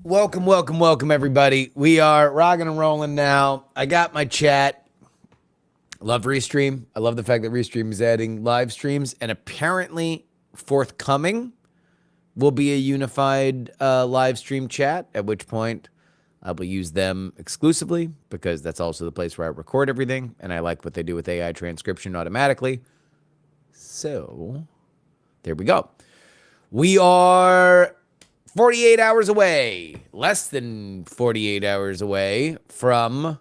Welcome, everybody. We are rocking and rolling now. I got my chat. Love Restream. I love the fact that Restream is adding live streams, and apparently forthcoming will be a unified live stream chat, at which point I will use them exclusively because that's also the place where I record everything, and I like what they do with AI transcription automatically. So there we go. We are 48 hours away, less than 48 hours away from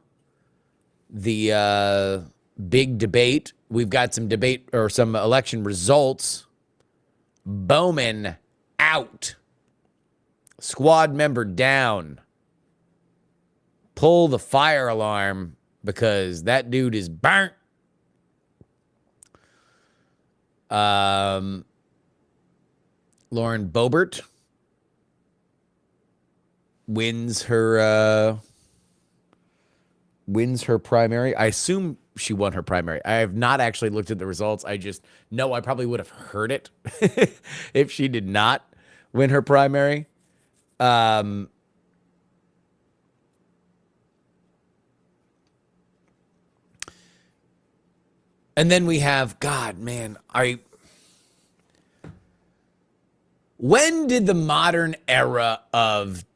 the big debate. We've got some debate or some election results. Bowman out. Squad member down. Pull the fire alarm because that dude is burnt. Lauren Boebert wins her primary. I assume she won her primary. I have not actually looked at the results. I just know I probably would have heard it if she did not win her primary. And then we have, God, man, when did the modern era of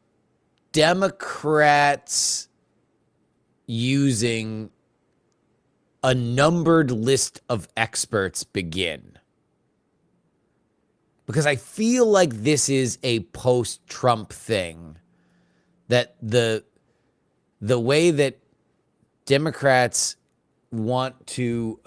Democrats using a numbered list of experts begin? Because I feel like this is a post-Trump thing, that the way that Democrats want to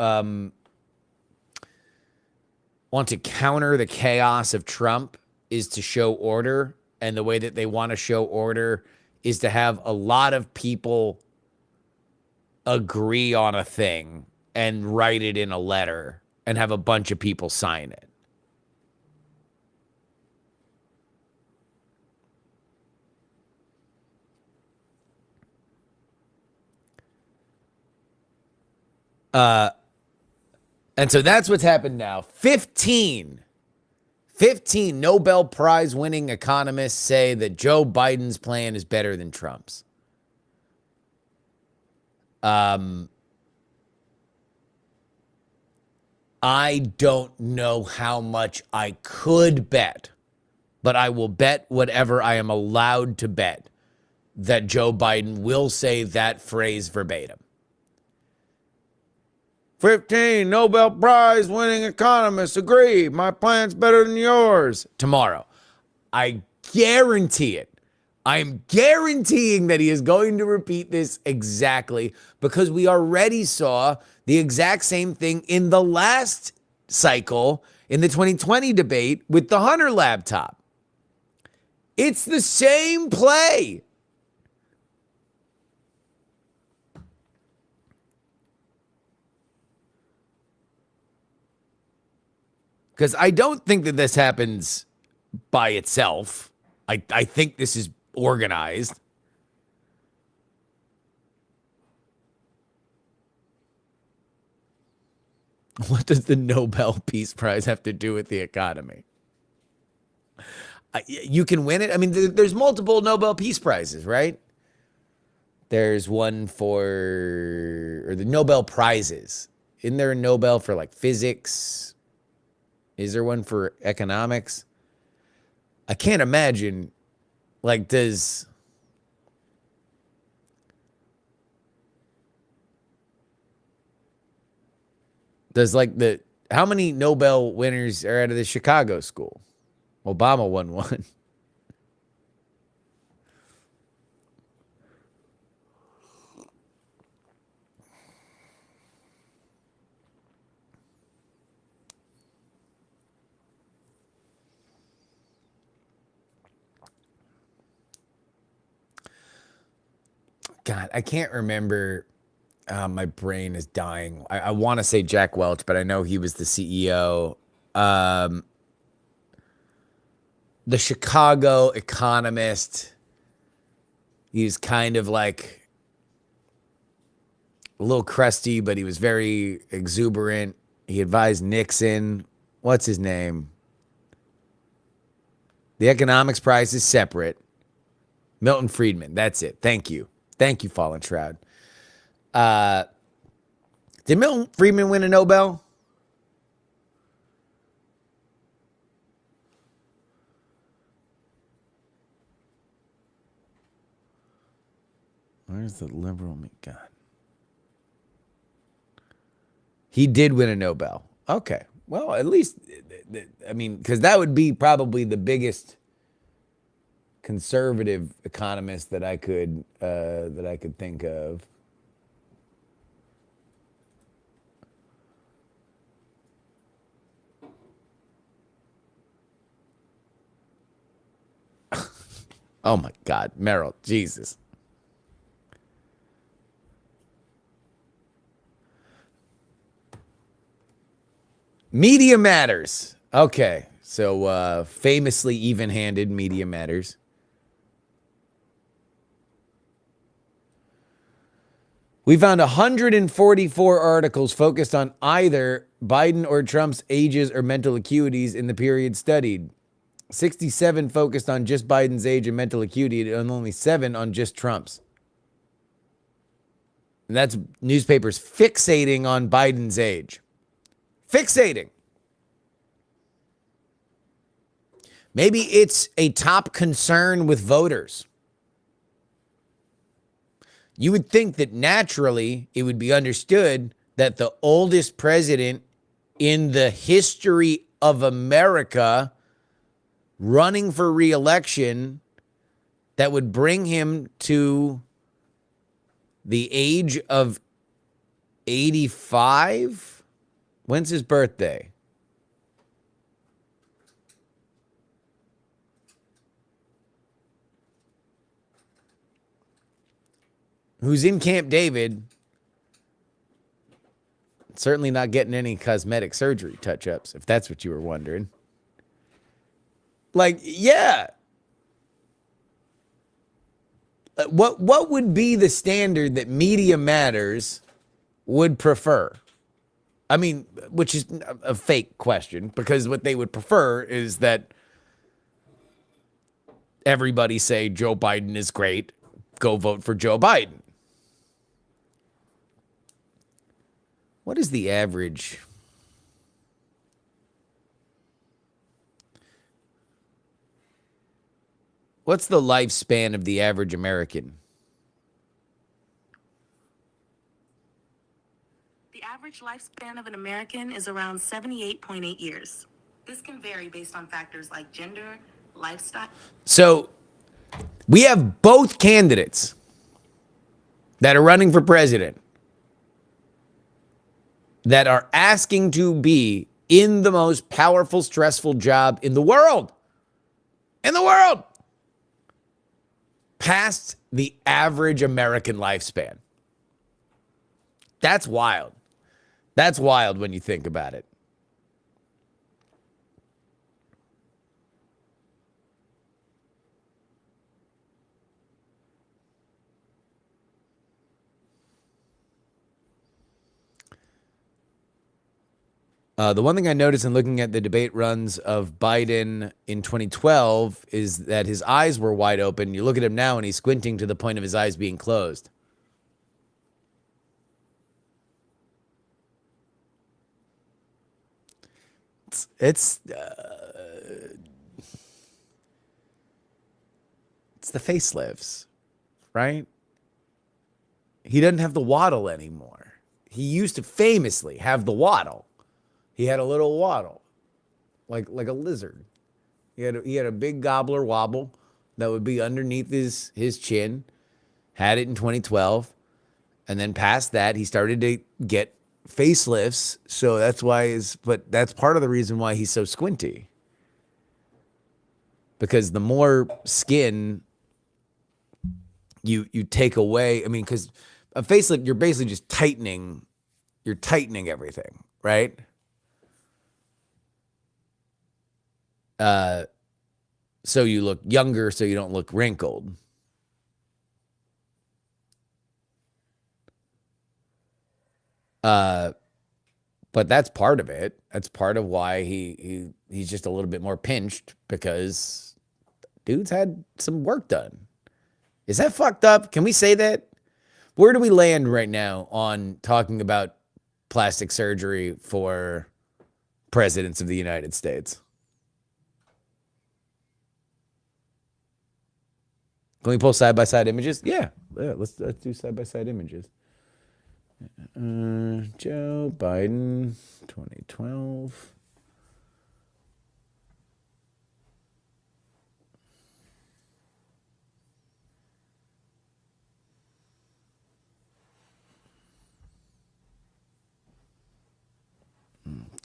counter the chaos of Trump is to show order. And the way that they want to show order is to have a lot of people agree on a thing and write it in a letter and have a bunch of people sign it. And so that's what's happened now. 15 Nobel Prize winning economists say that Joe Biden's plan is better than Trump's. I don't know how much I could bet, but I will bet whatever I am allowed to bet that Joe Biden will say that phrase verbatim. 15 Nobel Prize winning economists agree my plan's better than yours tomorrow. I guarantee it. I'm guaranteeing that he is going to repeat this exactly because we already saw the exact same thing in the last cycle in the 2020 debate with the Hunter laptop. It's the same play. Because I don't think that this happens by itself. I think this is organized. What does the Nobel Peace Prize have to do with the economy? You can win it. I mean, there's multiple Nobel Peace Prizes, right? There's one or the Nobel Prizes. Isn't there a Nobel for like physics? Is there one for economics? I can't imagine, like, does like how many Nobel winners are out of the Chicago school? Obama won one. God, I can't remember. My brain is dying. I want to say Jack Welch, but I know he was the CEO. The Chicago Economist. He's kind of like a little crusty, but he was very exuberant. He advised Nixon. What's his name? The economics prize is separate. Milton Friedman. That's it. Thank you. Thank you, Fallen Shroud. Did Milton Friedman win a Nobel? Where's the liberal God? He did win a Nobel. Okay. Well, at least, I mean, because that would be probably the biggest conservative economist that I could think of. Oh my God, Merrill, Jesus. Media matters. Okay, so famously even-handed media matters. We found 144 articles focused on either Biden or Trump's ages or mental acuities in the period studied. 67 focused on just Biden's age and mental acuity, and only 7 on just Trump's. And that's newspapers fixating on Biden's age. Fixating. Maybe it's a top concern with voters. You would think that naturally it would be understood that the oldest president in the history of America running for re-election, that would bring him to the age of 85. When's his birthday? Who's in Camp David, certainly not getting any cosmetic surgery touch-ups, if that's what you were wondering. Like, yeah. What would be the standard that Media Matters would prefer? I mean, which is a fake question, because what they would prefer is that everybody say Joe Biden is great, go vote for Joe Biden. What is the average? What's the lifespan of the average American? The average lifespan of an American is around 78.8 years. This can vary based on factors like gender, lifestyle. So we have both candidates that are running for president that are asking to be in the most powerful, stressful job in the world. In the world. Past the average American lifespan. That's wild. That's wild when you think about it. The one thing I noticed in looking at the debate runs of Biden in 2012 is that his eyes were wide open. You look at him now and he's squinting to the point of his eyes being closed. It's the facelifts, right? He doesn't have the waddle anymore. He used to famously have the waddle. He had a little waddle, like a lizard. He had a big gobbler wobble that would be underneath his chin. Had it in 2012, and then past that, he started to get facelifts. So that's why but that's part of the reason why he's so squinty. Because the more skin you take away, I mean, because a facelift, you're basically just tightening everything, right? So you look younger, so you don't look wrinkled. But that's part of it. That's part of why he's just a little bit more pinched, because dude's had some work done. Is that fucked up? Can we say that? Where do we land right now on talking about plastic surgery for presidents of the United States? Can we pull side-by-side images? Yeah, let's do side-by-side images. Joe Biden, 2012.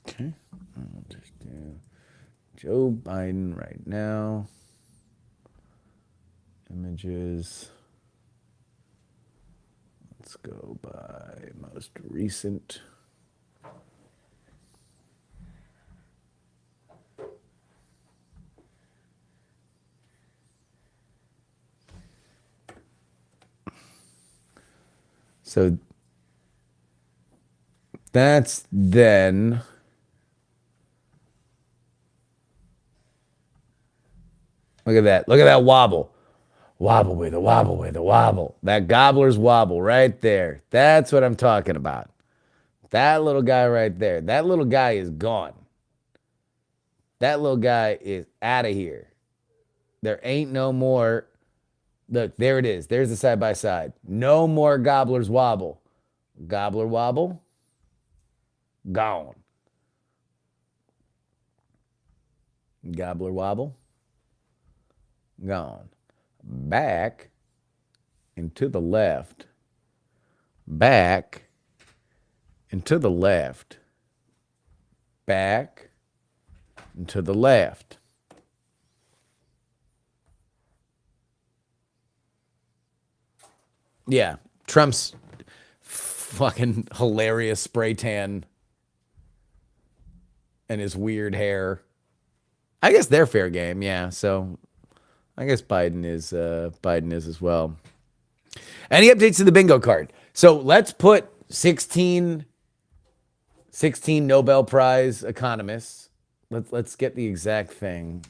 Okay, I'll just do Joe Biden right now. Images. Let's go by most recent. So that's then. Look at that. Look at that wobble. Wobble with a wobble with a wobble. That gobbler's wobble right there. That's what I'm talking about. That little guy right there. That little guy is gone. That little guy is out of here. There ain't no more. Look, there it is. There's the side by side. No more gobbler's wobble. Gobbler wobble. Gone. Gobbler wobble. Gone. Back and to the left. Back and to the left. Back and to the left. Yeah, Trump's fucking hilarious spray tan and his weird hair. I guess they're fair game, yeah. So I guess Biden is as well. Any updates to the bingo card? So let's put 16 Nobel Prize economists. Let's get the exact thing.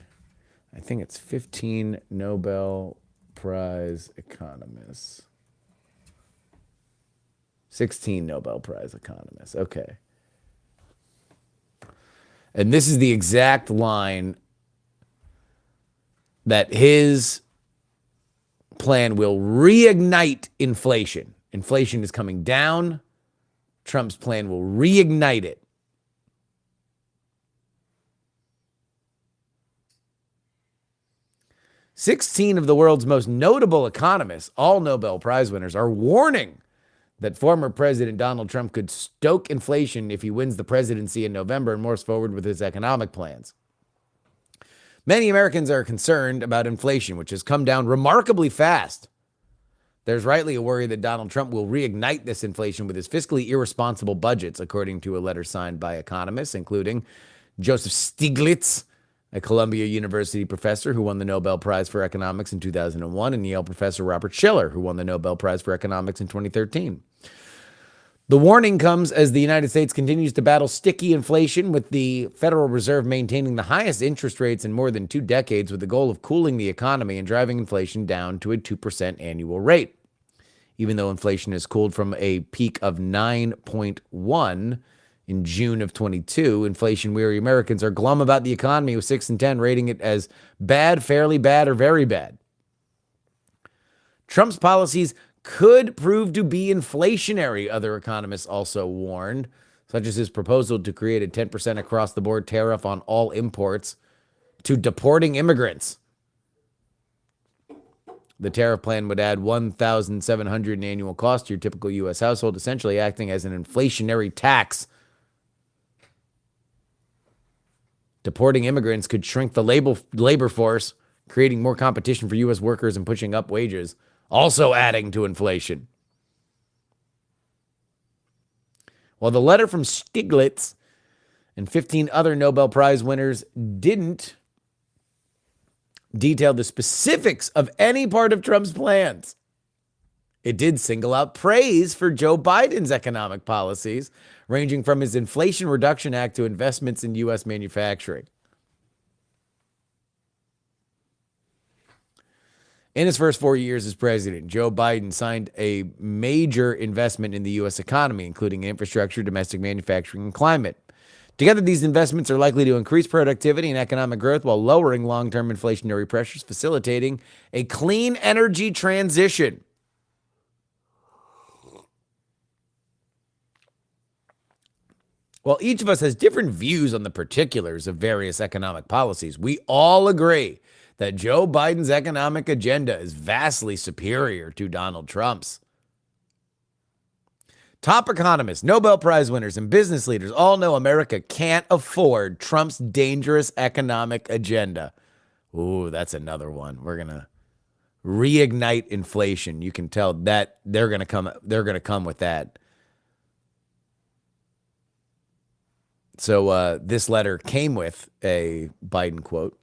I think it's 15 Nobel Prize economists. 16 Nobel Prize economists. Okay. And this is the exact line that his plan will reignite inflation. Inflation is coming down. Trump's plan will reignite it. "16 of the world's most notable economists, all Nobel Prize winners, are warning that former President Donald Trump could stoke inflation if he wins the presidency in November and moves forward with his economic plans. Many Americans are concerned about inflation, which has come down remarkably fast. There's rightly a worry that Donald Trump will reignite this inflation with his fiscally irresponsible budgets, according to a letter signed by economists, including Joseph Stiglitz, a Columbia University professor who won the Nobel Prize for Economics in 2001, and Yale professor Robert Shiller, who won the Nobel Prize for Economics in 2013. The warning comes as the United States continues to battle sticky inflation, with the Federal Reserve maintaining the highest interest rates in more than 2 decades, with the goal of cooling the economy and driving inflation down to a 2% annual rate. Even though inflation has cooled from a peak of 9.1 in June of 22, inflation-weary Americans are glum about the economy, with 6 in 10 rating it as bad, fairly bad, or very bad. Trump's policies could prove to be inflationary, other economists also warned, such as his proposal to create a 10% across-the-board tariff on all imports, to deporting immigrants. The tariff plan would add $1,700 in annual cost to your typical U.S. household, essentially acting as an inflationary tax. Deporting immigrants could shrink the labor force, creating more competition for U.S. workers and pushing up wages, also adding to inflation. While the letter from Stiglitz and 15 other Nobel Prize winners didn't detail the specifics of any part of Trump's plans, it did single out praise for Joe Biden's economic policies, ranging from his Inflation Reduction Act to investments in U.S. manufacturing. In his first 4 years as president, Joe Biden signed a major investment in the U.S. economy, including infrastructure, domestic manufacturing, and climate. Together, these investments are likely to increase productivity and economic growth while lowering long-term inflationary pressures, facilitating a clean energy transition. While each of us has different views on the particulars of various economic policies, we all agree that Joe Biden's economic agenda is vastly superior to Donald Trump's. Top economists, Nobel Prize winners, and business leaders all know America can't afford Trump's dangerous economic agenda. Ooh, that's another one. We're going to reignite inflation. You can tell that they're going to come with that. So this letter came with a Biden quote.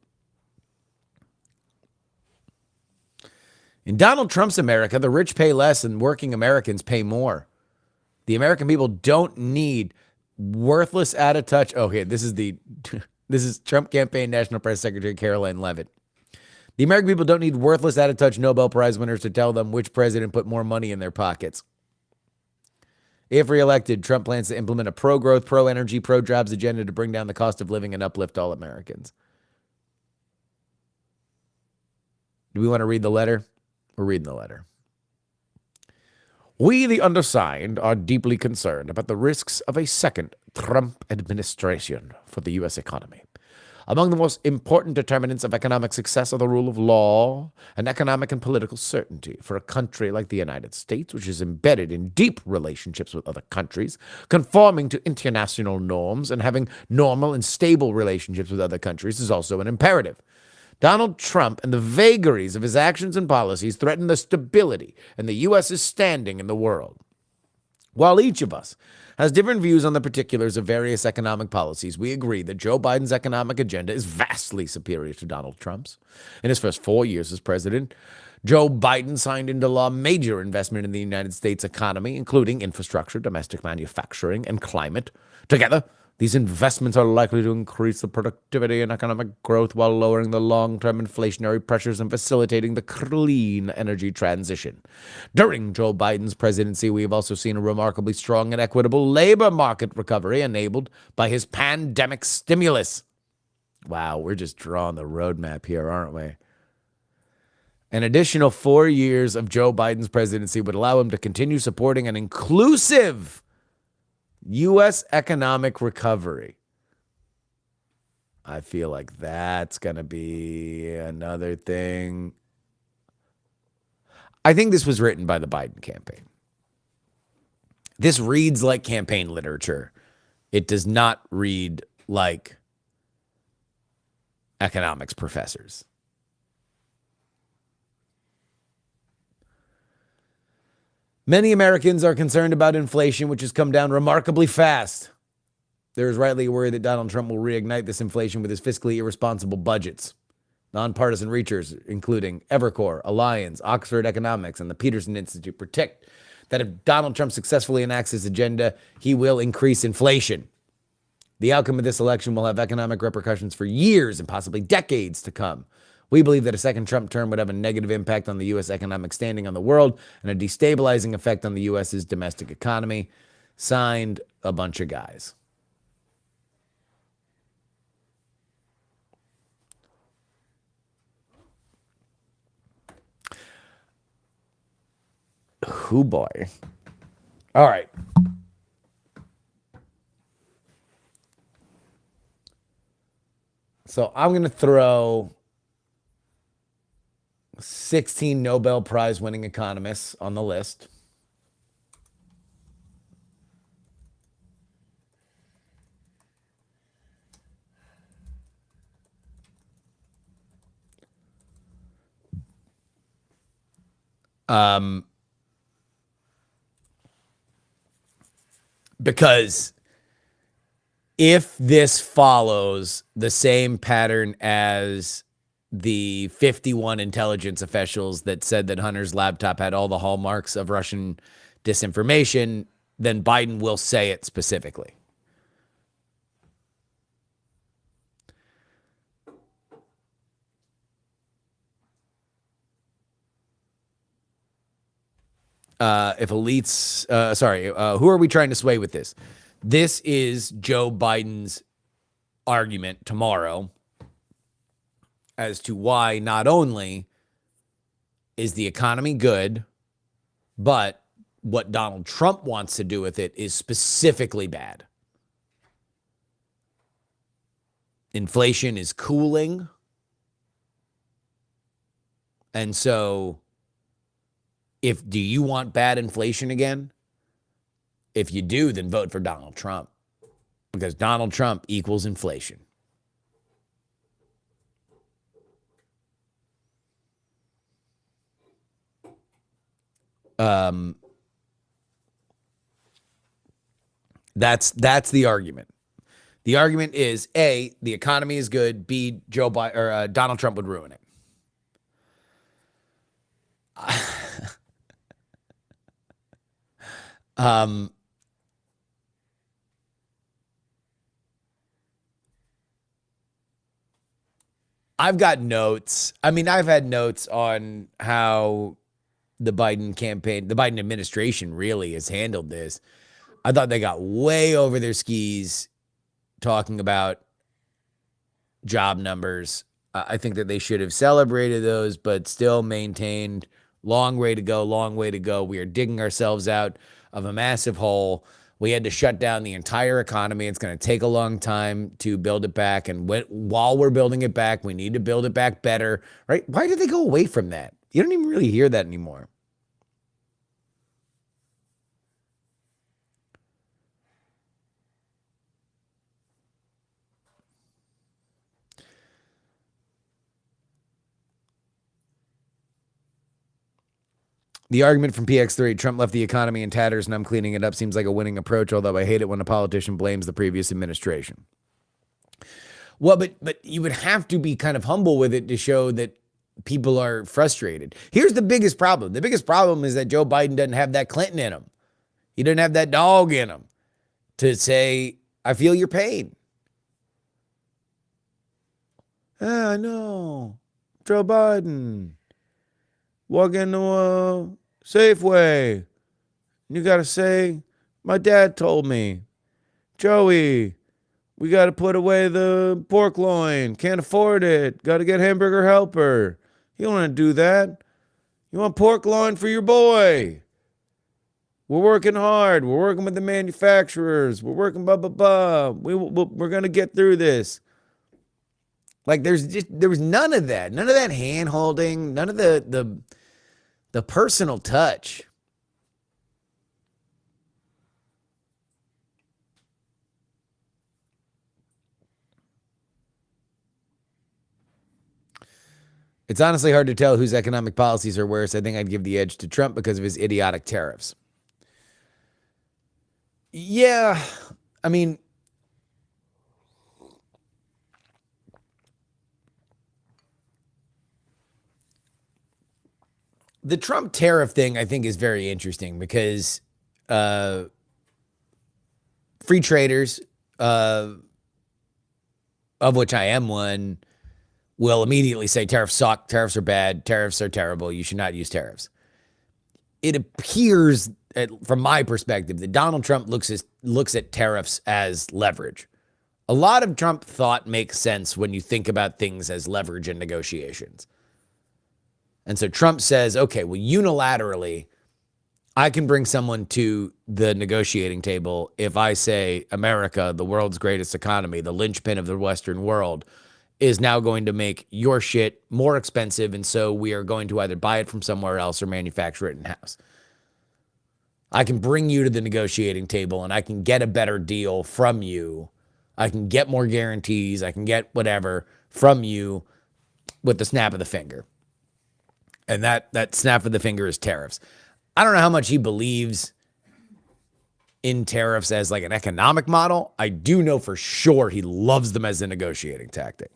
In Donald Trump's America, the rich pay less and working Americans pay more. The American people don't need worthless, out of touch. Okay, this is Trump campaign National Press Secretary Caroline Leavitt. The American people don't need worthless, out of touch Nobel Prize winners to tell them which president put more money in their pockets. If reelected, Trump plans to implement a pro-growth, pro-energy, pro-jobs agenda to bring down the cost of living and uplift all Americans. Do we want to read the letter? We're reading the letter. We, the undersigned, are deeply concerned about the risks of a second Trump administration for the U.S. economy. Among the most important determinants of economic success are the rule of law and economic and political certainty. For a country like the United States, which is embedded in deep relationships with other countries, conforming to international norms and having normal and stable relationships with other countries is also an imperative. Donald Trump and the vagaries of his actions and policies threaten the stability and the U.S.'s standing in the world. While each of us has different views on the particulars of various economic policies, we agree that Joe Biden's economic agenda is vastly superior to Donald Trump's. In his first 4 years as president, Joe Biden signed into law major investment in the United States economy, including infrastructure, domestic manufacturing, and climate. Together, these investments are likely to increase the productivity and economic growth while lowering the long-term inflationary pressures and facilitating the clean energy transition. During Joe Biden's presidency, we have also seen a remarkably strong and equitable labor market recovery enabled by his pandemic stimulus. Wow, we're just drawing the roadmap here, aren't we? An additional 4 years of Joe Biden's presidency would allow him to continue supporting an inclusive U.S. economic recovery. I feel like that's going to be another thing. I think this was written by the Biden campaign. This reads like campaign literature. It does not read like economics professors. Many Americans are concerned about inflation, which has come down remarkably fast. There is rightly worry that Donald Trump will reignite this inflation with his fiscally irresponsible budgets. Nonpartisan researchers, including Evercore, Alliance, Oxford Economics, and the Peterson Institute, predict that if Donald Trump successfully enacts his agenda, he will increase inflation. The outcome of this election will have economic repercussions for years and possibly decades to come. We believe that a second Trump term would have a negative impact on the U.S. economic standing on the world and a destabilizing effect on the U.S.'s domestic economy. Signed, a bunch of guys. Hoo boy. All right. So I'm going to throw 16 Nobel Prize winning economists on the list. Because if this follows the same pattern as the 51 intelligence officials that said that Hunter's laptop had all the hallmarks of Russian disinformation, then Biden will say it specifically. if elites, who are we trying to sway with this? This is Joe Biden's argument tomorrow as to why not only is the economy good, but what Donald Trump wants to do with it is specifically bad. Inflation is cooling. And so, do you want bad inflation again? If you do, then vote for Donald Trump, because Donald Trump equals inflation. That's the argument. The argument is A, the economy is good. B, Joe Biden or Donald Trump would ruin it. I've got notes. I mean, I've had notes on how the Biden campaign, the Biden administration really has handled this. I thought they got way over their skis talking about job numbers. I think that they should have celebrated those, but still maintained long way to go, long way to go. We are digging ourselves out of a massive hole. We had to shut down the entire economy. It's going to take a long time to build it back. And while we're building it back, we need to build it back better, right? Why did they go away from that? You don't even really hear that anymore. The argument from PX3, Trump left the economy in tatters and I'm cleaning it up, seems like a winning approach, although I hate it when a politician blames the previous administration. Well, but you would have to be kind of humble with it to show that people are frustrated. Here's the biggest problem. The biggest problem is that Joe Biden doesn't have that Clinton in him. He doesn't have that dog in him to say, I feel your pain. I know. Joe Biden. Walk into a Safeway. You got to say, my dad told me, Joey, we got to put away the pork loin. Can't afford it. Got to get hamburger helper. You don't want to do that. You want pork loin for your boy. We're working hard. We're working with the manufacturers. We're working blah, blah, blah. We're going to get through this. Like there was none of that. None of that hand holding. None of the personal touch. It's honestly hard to tell whose economic policies are worse. I think I'd give the edge to Trump because of his idiotic tariffs. Yeah, I mean, the Trump tariff thing, I think, is very interesting because free traders, of which I am one, will immediately say tariffs suck, tariffs are bad, tariffs are terrible, you should not use tariffs. It appears, from my perspective, that Donald Trump looks at tariffs as leverage. A lot of Trump thought makes sense when you think about things as leverage in negotiations. And so Trump says, okay, well, unilaterally, I can bring someone to the negotiating table if I say America, the world's greatest economy, the linchpin of the Western world, is now going to make your shit more expensive. And so we are going to either buy it from somewhere else or manufacture it in-house. I can bring you to the negotiating table and I can get a better deal from you. I can get more guarantees. I can get whatever from you with the snap of the finger. And that snap of the finger is tariffs. I don't know how much he believes in tariffs as like an economic model. I do know for sure he loves them as a negotiating tactic.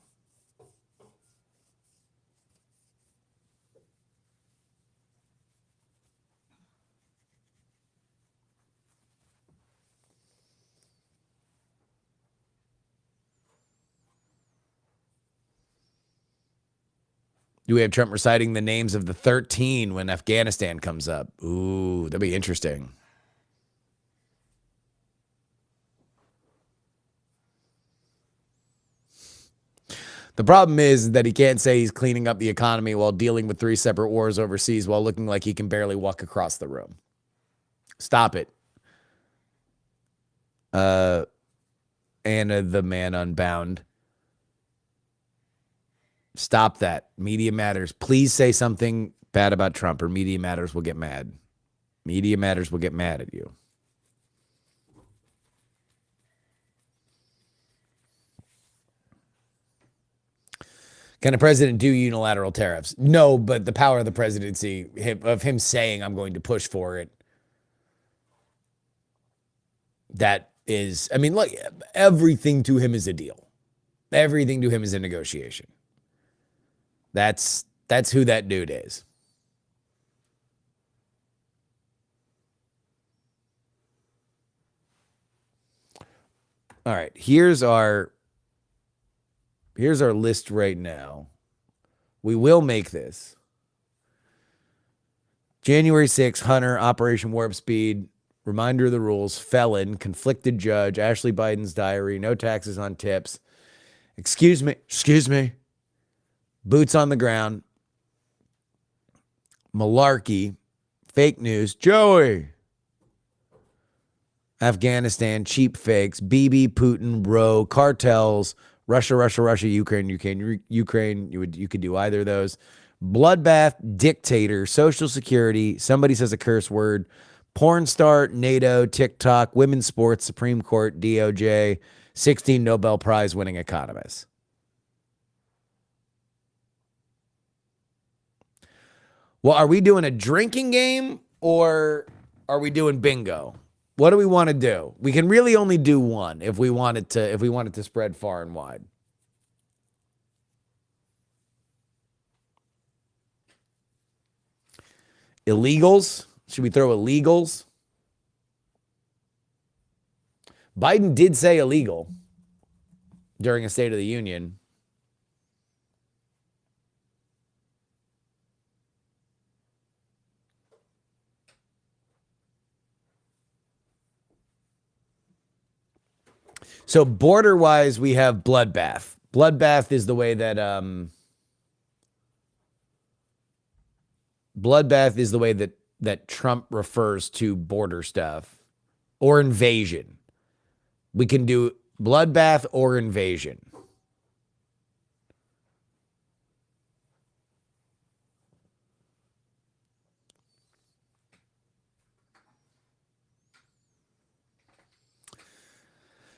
Do we have Trump reciting the names of the 13 when Afghanistan comes up? Ooh, that'd be interesting. The problem is that he can't say he's cleaning up the economy while dealing with 3 separate wars overseas while looking like he can barely walk across the room. Stop it. Anna the Man Unbound. Stop that. Media Matters. Please say something bad about Trump or Media Matters will get mad. Media Matters will get mad at you. Can a president do unilateral tariffs? No, but the power of the presidency, of him saying I'm going to push for it, that is, I mean, look, everything to him is a deal. Everything to him is a negotiation. That's who that dude is. All right, here's our list right now. We will make this. January 6th, Hunter, Operation Warp Speed, Reminder of the Rules, Felon, Conflicted Judge, Ashley Biden's Diary, No Taxes on Tips, Excuse me, Boots on the Ground, Malarkey, Fake News, Joey, Afghanistan, Cheap Fakes, BB, Putin, Roe, Cartels, Russia, Ukraine. You could do either of those. Bloodbath, Dictator, Social Security, somebody says a curse word, Porn Star, NATO, TikTok, Women's Sports, Supreme Court, DOJ, 16 Nobel Prize winning economists. Well, are we doing a drinking game or are we doing bingo? What do we want to do? We can really only do one if we want it to spread far and wide. Illegals? Should we throw illegals? Biden did say illegal during a State of the Union. So border-wise, we have bloodbath. Bloodbath is the way that that Trump refers to border stuff or invasion. We can do bloodbath or invasion.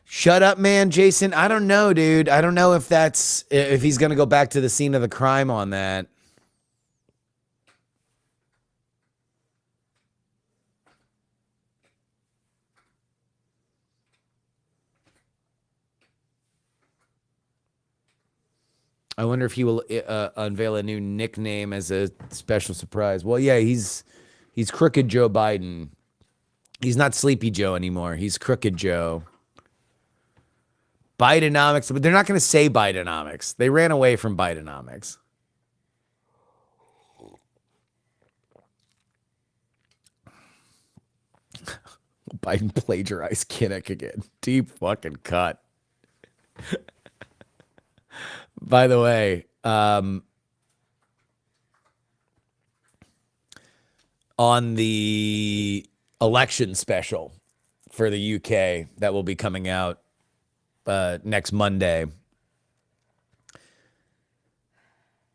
Shut up, man, Jason. I don't know, dude. I don't know if he's going to go back to the scene of the crime on that. I wonder if he will unveil a new nickname as a special surprise. Well, yeah, he's Crooked Joe Biden. He's not Sleepy Joe anymore. He's Crooked Joe. Bidenomics, but they're not going to say Bidenomics. They ran away from Bidenomics. Biden plagiarized Kinnock again. Deep fucking cut. By the way, on the election special for the UK that will be coming out next Monday,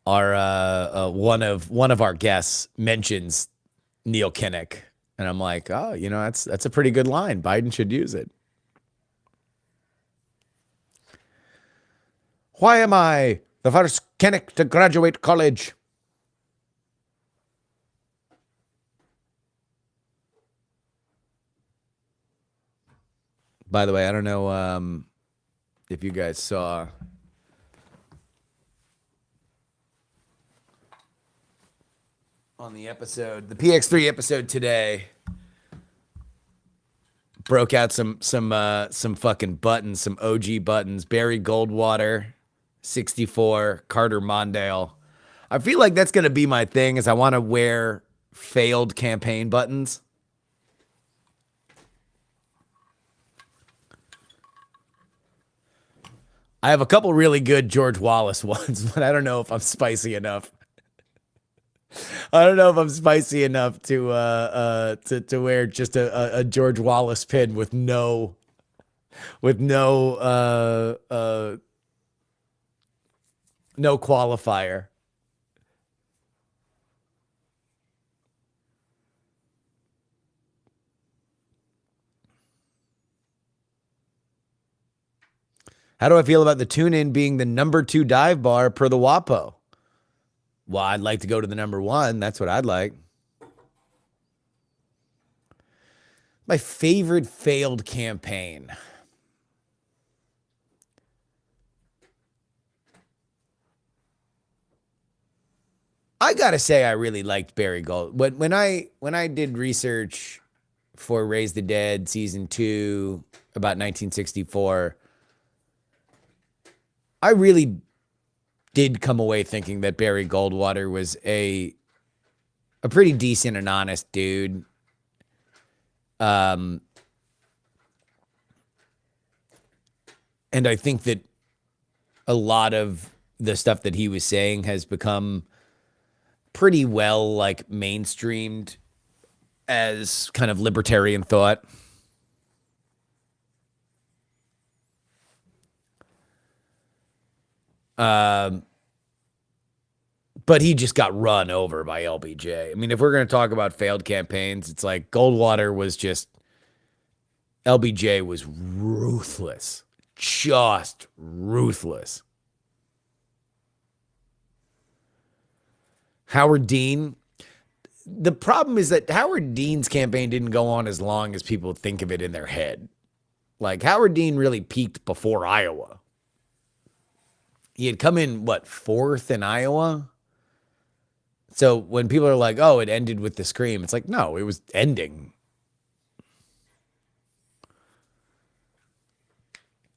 our one of our guests mentions Neil Kinnock, and I'm like, oh, you know, that's a pretty good line. Biden should use it. Why am I the first Kinnock to graduate college? By the way, I don't know if you guys saw on the episode, the PX3 episode today, broke out some fucking buttons, some OG buttons. Barry Goldwater, 64, Carter Mondale. I feel like that's going to be my thing is I want to wear failed campaign buttons. I have a couple really good George Wallace ones, but I don't know if I'm spicy enough. I don't know if I'm spicy enough to wear just a George Wallace pin with no no qualifier. How do I feel about the tune-in being the #2 dive bar per the WAPO? Well, I'd like to go to the #1. That's what I'd like. My favorite failed campaign. I gotta say, I really liked Barry Gold. When I did research for Raise the Dead season 2 about 1964, I really did come away thinking that Barry Goldwater was a pretty decent and honest dude. And I think that a lot of the stuff that he was saying has become pretty well like mainstreamed as kind of libertarian thought. But he just got run over by LBJ. I mean, if we're going to talk about failed campaigns, it's like Goldwater was just, LBJ was ruthless, just ruthless. Howard Dean. The problem is that Howard Dean's campaign didn't go on as long as people think of it in their head. Like, Howard Dean really peaked before Iowa. He had come in, what, 4th in Iowa? So when people are like, oh, it ended with the scream, it's like, no, it was ending.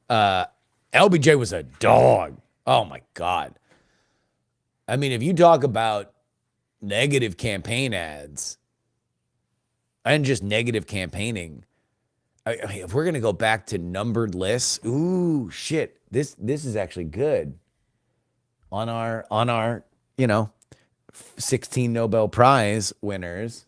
LBJ was a dog. Oh, my God. I mean, if you talk about negative campaign ads and just negative campaigning, I mean, if we're going to go back to numbered lists, ooh, shit, this is actually good. On our, 16 Nobel Prize winners.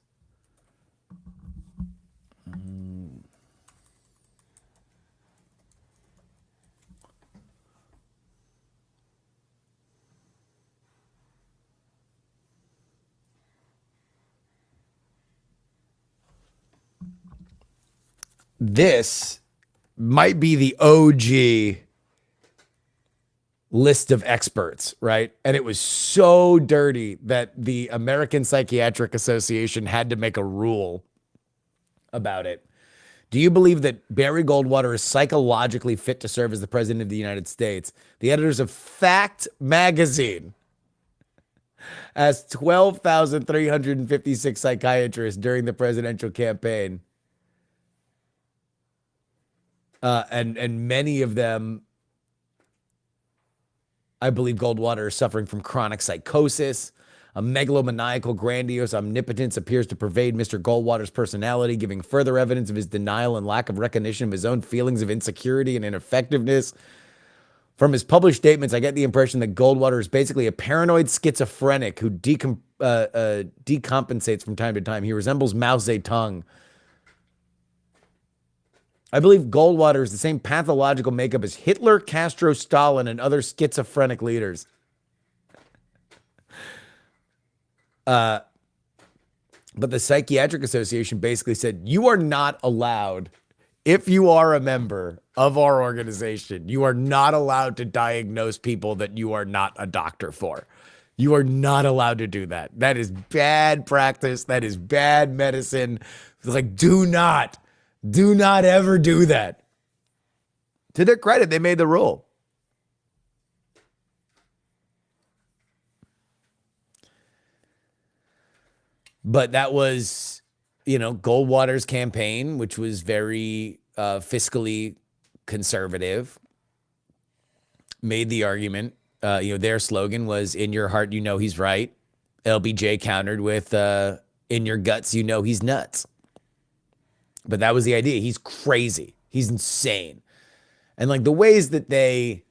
This might be the OG list of experts, right? And it was so dirty that the American Psychiatric Association had to make a rule about it. Do you believe that Barry Goldwater is psychologically fit to serve as the president of the United States? The editors of Fact magazine asked 12,356 psychiatrists during the presidential campaign. And many of them, I believe Goldwater is suffering from chronic psychosis. A megalomaniacal, grandiose omnipotence appears to pervade Mr. Goldwater's personality, giving further evidence of his denial and lack of recognition of his own feelings of insecurity and ineffectiveness. From his published statements, I get the impression that Goldwater is basically a paranoid schizophrenic who decompensates from time to time. He resembles Mao Zedong. I believe Goldwater is the same pathological makeup as Hitler, Castro, Stalin, and other schizophrenic leaders. But the Psychiatric Association basically said, you are not allowed, if you are a member of our organization, you are not allowed to diagnose people that you are not a doctor for. You are not allowed to do that. That is bad practice. That is bad medicine. It's like, do not ever do that. To their credit, they made the rule. But that was, Goldwater's campaign, which was very fiscally conservative, made the argument Their slogan was "In your heart, you know he's right." LBJ countered with "In your guts, you know he's nuts." But that was the idea. He's crazy. He's insane. And like the ways that they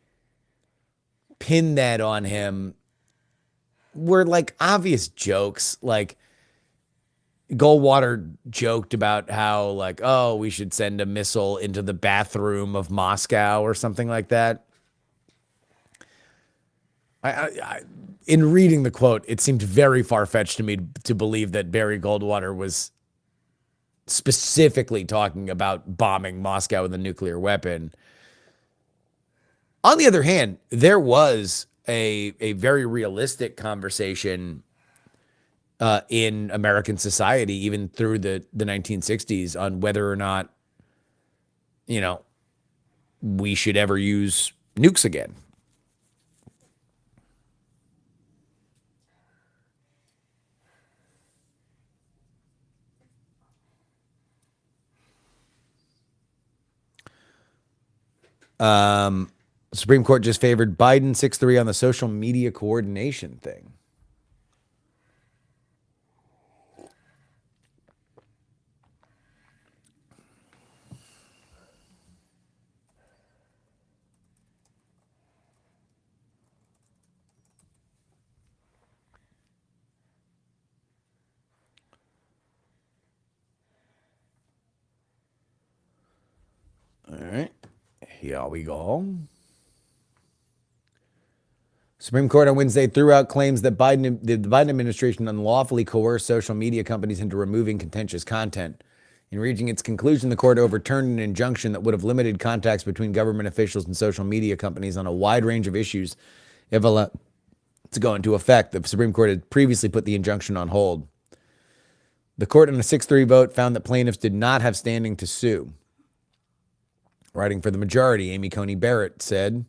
pinned that on him were like obvious jokes. Like Goldwater joked about how like, oh, we should send a missile into the bathroom of Moscow or something like that. In reading the quote, it seemed very far-fetched to me to believe that Barry Goldwater was specifically talking about bombing Moscow with a nuclear weapon. On the other hand, there was a very realistic conversation in American society, even through the 1960s, on whether or not, we should ever use nukes again. Supreme Court just favored Biden 6-3 on the social media coordination thing. All right, here we go. Supreme Court on Wednesday threw out claims that the Biden administration unlawfully coerced social media companies into removing contentious content. In reaching its conclusion, the court overturned an injunction that would have limited contacts between government officials and social media companies on a wide range of issues if allowed to go into effect. The Supreme Court had previously put the injunction on hold. The court, in a 6-3 vote, found that plaintiffs did not have standing to sue. Writing for the majority, Amy Coney Barrett said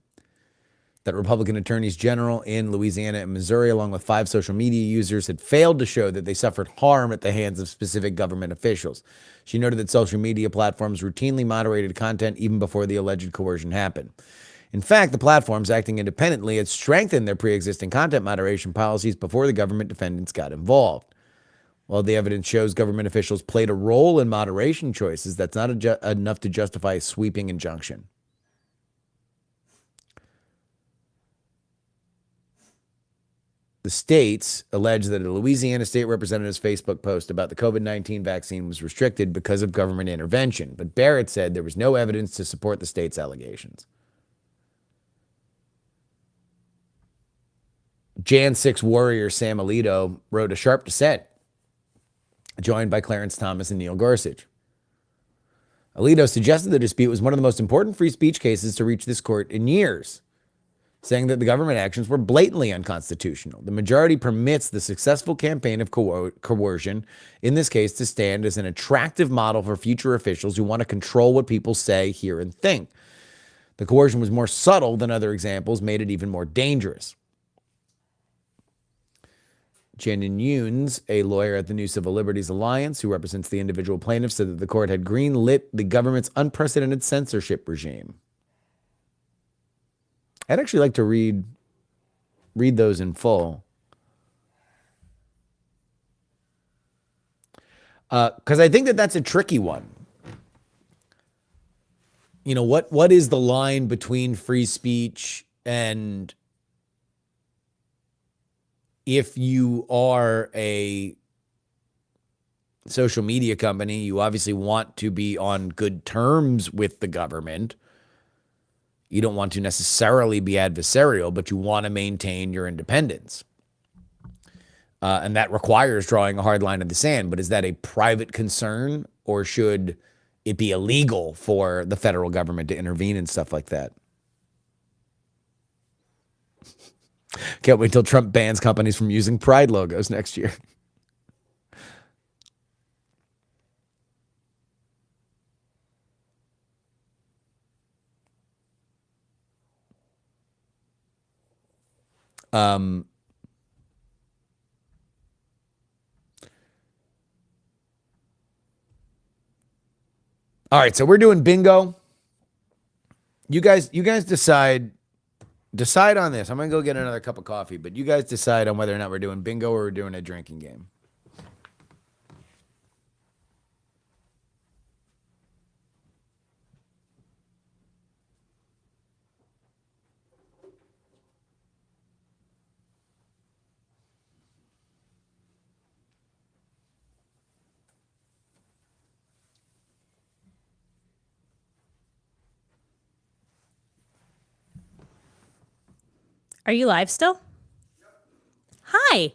that Republican attorneys general in Louisiana and Missouri, along with 5 social media users, had failed to show that they suffered harm at the hands of specific government officials. She noted that social media platforms routinely moderated content even before the alleged coercion happened. In fact, the platforms, acting independently, had strengthened their pre-existing content moderation policies before the government defendants got involved. While the evidence shows government officials played a role in moderation choices, that's not enough to justify a sweeping injunction. The states allege that a Louisiana state representative's Facebook post about the COVID-19 vaccine was restricted because of government intervention, but Barrett said there was no evidence to support the state's allegations. Jan 6 warrior Sam Alito wrote a sharp dissent, joined by Clarence Thomas and Neil Gorsuch. Alito suggested the dispute was one of the most important free speech cases to reach this court in years, saying that the government actions were blatantly unconstitutional. The majority permits the successful campaign of coercion, in this case, to stand as an attractive model for future officials who want to control what people say, hear, and think. The coercion was more subtle than other examples, made it even more dangerous. Shannon Yunes, a lawyer at the New Civil Liberties Alliance who represents the individual plaintiffs, said that the court had green-lit the government's unprecedented censorship regime. I'd actually like to read those in full. Because I think that that's a tricky one. What is the line between free speech and, if you are a social media company, you obviously want to be on good terms with the government. You don't want to necessarily be adversarial, but you want to maintain your independence. And that requires drawing a hard line in the sand. But is that a private concern, or should it be illegal for the federal government to intervene and stuff like that? Can't wait till Trump bans companies from using Pride logos next year. All right, so we're doing bingo. You guys decide decide on this. I'm going to go get another cup of coffee, but you guys decide on whether or not we're doing bingo or we're doing a drinking game. Are you live still? Hi.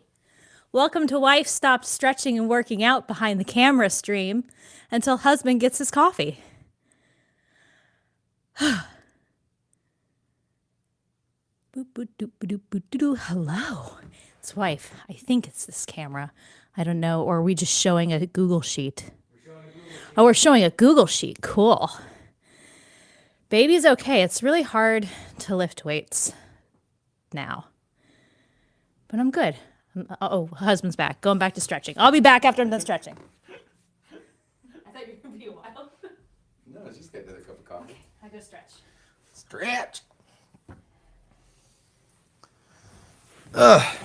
Welcome to Wife Stopped Stretching and Working Out Behind the Camera stream until husband gets his coffee. Boop, boop, doop, doop, doop, doop, doop. Hello. It's wife. I think it's this camera. I don't know. Or are we just showing a Google sheet? Oh, we're showing a Google sheet. Cool. Baby's okay. It's really hard to lift weights now. But I'm good. Oh, husband's back. Going back to stretching. I'll be back after I'm done stretching. I thought you were going to be a while. No, just get another cup of coffee. Okay, I go stretch. Stretch. Ugh.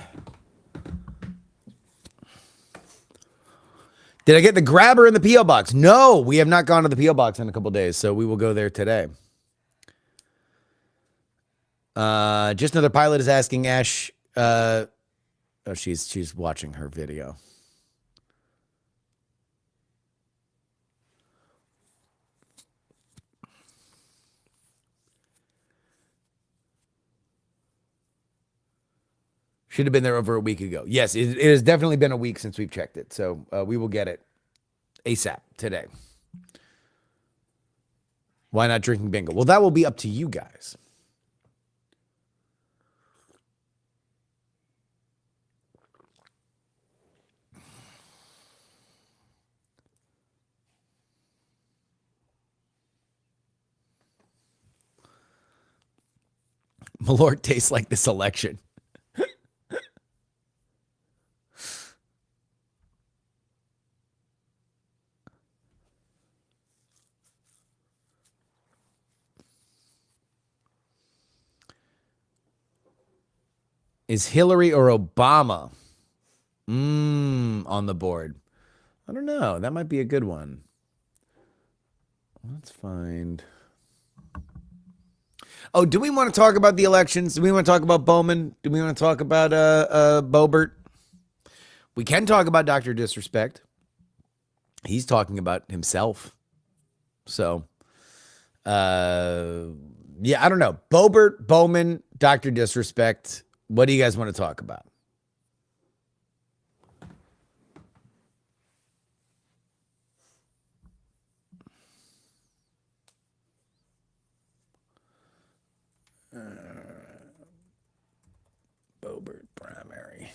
Did I get the grabber in the P.O. box? No, we have not gone to the P.O. box in a couple days, so we will go there today. Just another pilot is asking Ash. Oh, she's watching her video. Should have been there over a week ago. Yes, it has definitely been a week since we've checked it. So we will get it ASAP today. Why not drinking bingo? Well, that will be up to you guys. Malort tastes like this election. Is Hillary or Obama on the board? I don't know. That might be a good one. Let's find. Oh, do we want to talk about the elections? Do we want to talk about Bowman? Do we want to talk about Boebert? We can talk about Dr. Disrespect. He's talking about himself. So, yeah, I don't know. Boebert, Bowman, Dr. Disrespect. What do you guys want to talk about? Boebert primary.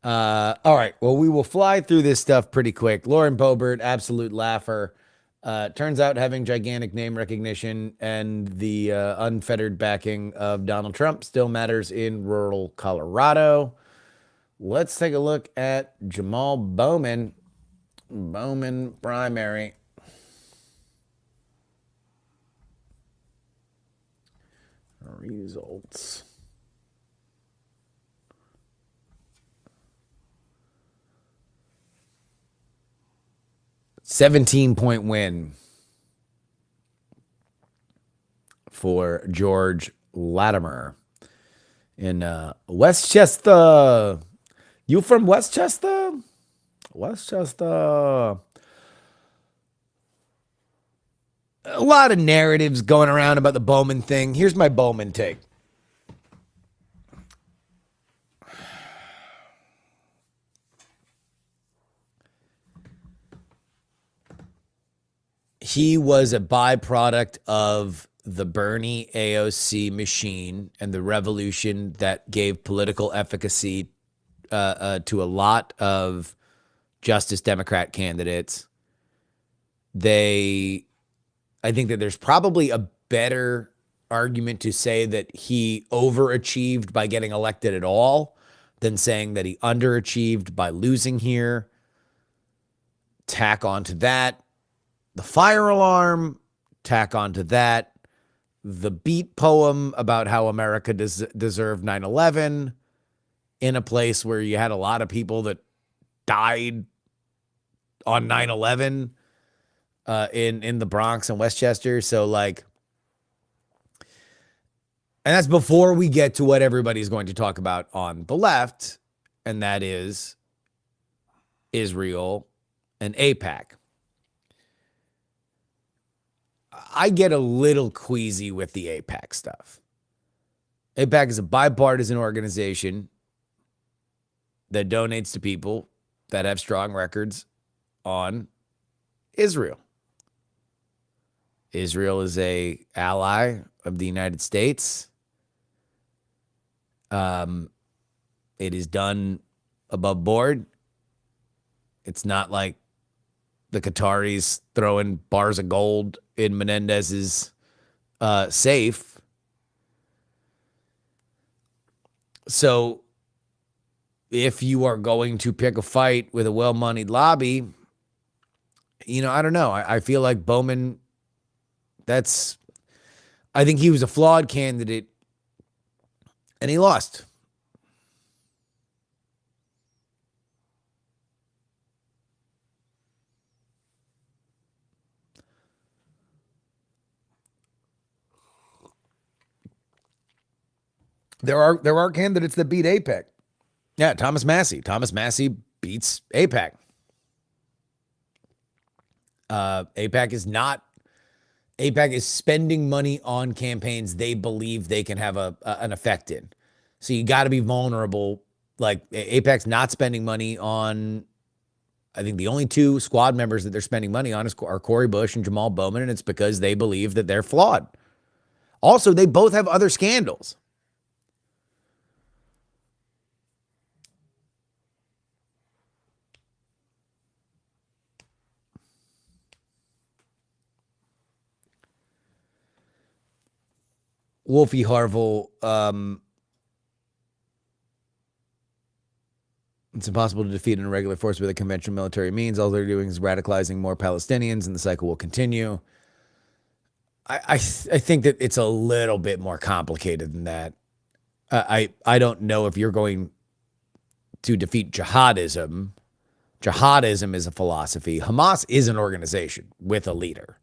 All right. Well, we will fly through this stuff pretty quick. Lauren Boebert, absolute laugher. Turns out having gigantic name recognition and the unfettered backing of Donald Trump still matters in rural Colorado. Let's take a look at Jamal Bowman. Bowman primary. Results. $17-point win for George Latimer in Westchester. You from Westchester? Westchester. A lot of narratives going around about the Bowman thing. Here's my Bowman take. He was a byproduct of the Bernie AOC machine and the revolution that gave political efficacy to a lot of Justice Democrat candidates. I think that there's probably a better argument to say that he overachieved by getting elected at all than saying that he underachieved by losing here. Tack onto that the fire alarm, tack onto that the beat poem about how America deserved 9/11 in a place where you had a lot of people that died on 9/11 in the Bronx and Westchester. So like, and that's before we get to what everybody's going to talk about on the left, and that is Israel and AIPAC. I get a little queasy with the AIPAC stuff. AIPAC is a bipartisan organization that donates to people that have strong records on Israel. Israel is an ally of the United States. It is done above board. It's not like the Qataris throwing bars of gold in Menendez's safe. So if you are going to pick a fight with a well-moneyed lobby, I don't know. I feel like Bowman, I think he was a flawed candidate and he lost. There are candidates that beat AIPAC. Yeah, Thomas Massey. Thomas Massey beats AIPAC. AIPAC is spending money on campaigns they believe they can have an effect in. So you got to be vulnerable. Like AIPAC's not spending money on, I think the only two squad members that they're spending money on are Cori Bush and Jamal Bowman, and it's because they believe that they're flawed. Also, they both have other scandals. Wolfie Harville, it's impossible to defeat an irregular force with a conventional military means. All they're doing is radicalizing more Palestinians, and the cycle will continue. I think that it's a little bit more complicated than that. I don't know if you're going to defeat jihadism. Jihadism is a philosophy. Hamas is an organization with a leader.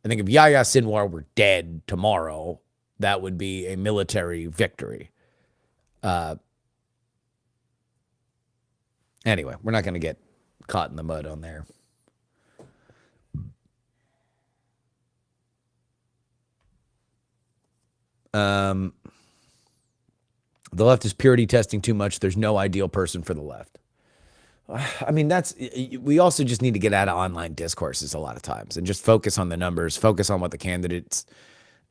I think if Yahya Sinwar were dead tomorrow, that would be a military victory. Anyway, we're not going to get caught in the mud on there. The left is purity testing too much. There's no ideal person for the left. I mean, we also just need to get out of online discourses a lot of times and just focus on the numbers, focus on